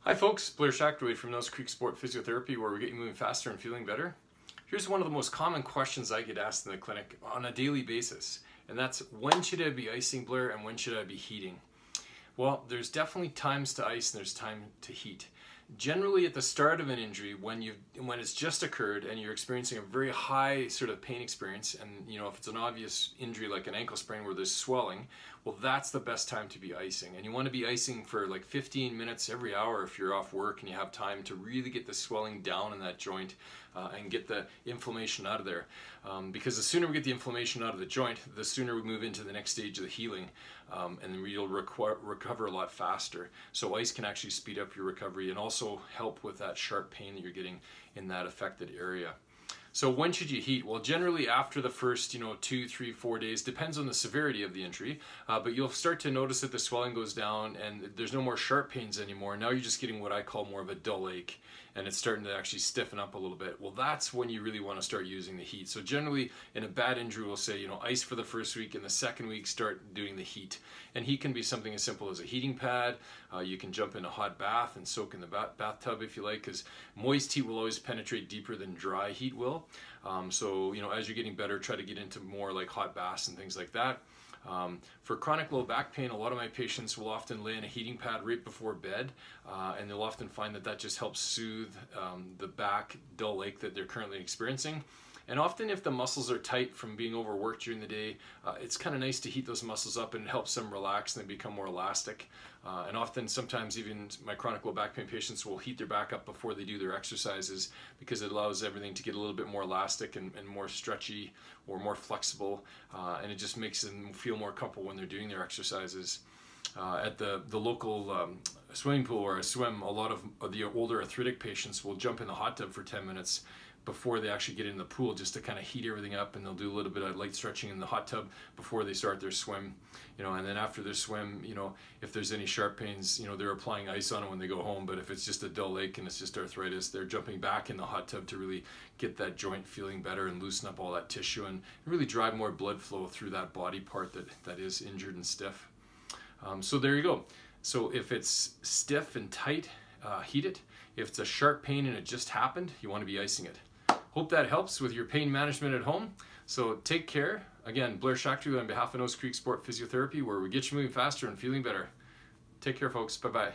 Hi folks, Blair Shackroyd from Nose Creek Sport Physiotherapy, where we get you moving faster and feeling better. Here's one of the most common questions I get asked in the clinic on a daily basis, and that's when should I be icing, Blair, and when should I be heating? Well, there's definitely times to ice and there's time to heat. Generally at the start of an injury, when it's just occurred and you're experiencing a very high sort of pain experience, and if it's an obvious injury like an ankle sprain where there's swelling, well, that's the best time to be icing. And you want to be icing for like 15 minutes every hour if you're off work and you have time to really get the swelling down in that joint and get the inflammation out of there. Because the sooner we get the inflammation out of the joint, the sooner we move into the next stage of the healing, and then you'll recover a lot faster. So ice can actually speed up your recovery and also help with that sharp pain that you're getting in that affected area. So when should you heat? Well, generally after the first 2, 3, 4 days, depends on the severity of the injury, but you'll start to notice that the swelling goes down and there's no more sharp pains anymore. Now you're just getting what I call more of a dull ache, and it's starting to actually stiffen up a little bit. Well, that's when you really want to start using the heat. So generally in a bad injury, we'll say ice for the first week, and the second week start doing the heat. And heat can be something as simple as a heating pad. You can jump in a hot bath and soak in the bathtub if you like, because moist heat will always penetrate deeper than dry heat will. So as you're getting better, try to get into more like hot baths and things like that. For chronic low back pain, a lot of my patients will often lay in a heating pad right before bed, and they'll often find that just helps soothe the back dull ache that they're currently experiencing. And often if the muscles are tight from being overworked during the day, it's kind of nice to heat those muscles up, and it helps them relax and they become more elastic. And often, sometimes even my chronic low back pain patients will heat their back up before they do their exercises, because it allows everything to get a little bit more elastic and more stretchy or more flexible, and it just makes them feel more comfortable when they're doing their exercises. At the local swimming pool where I swim, a lot of the older arthritic patients will jump in the hot tub for 10 minutes before they actually get in the pool, just to kind of heat everything up, and they'll do a little bit of light stretching in the hot tub before they start their swim. And then after their swim, if there's any sharp pains, they're applying ice on it when they go home. But if it's just a dull ache and it's just arthritis, they're jumping back in the hot tub to really get that joint feeling better and loosen up all that tissue and really drive more blood flow through that body part that is injured and stiff. So there you go. So if it's stiff and tight, heat it. If it's a sharp pain and it just happened, you want to be icing it. Hope that helps with your pain management at home. So take care. Again, Blair Shackroyd on behalf of Nose Creek Sport Physiotherapy, where we get you moving faster and feeling better. Take care, folks. Bye-bye.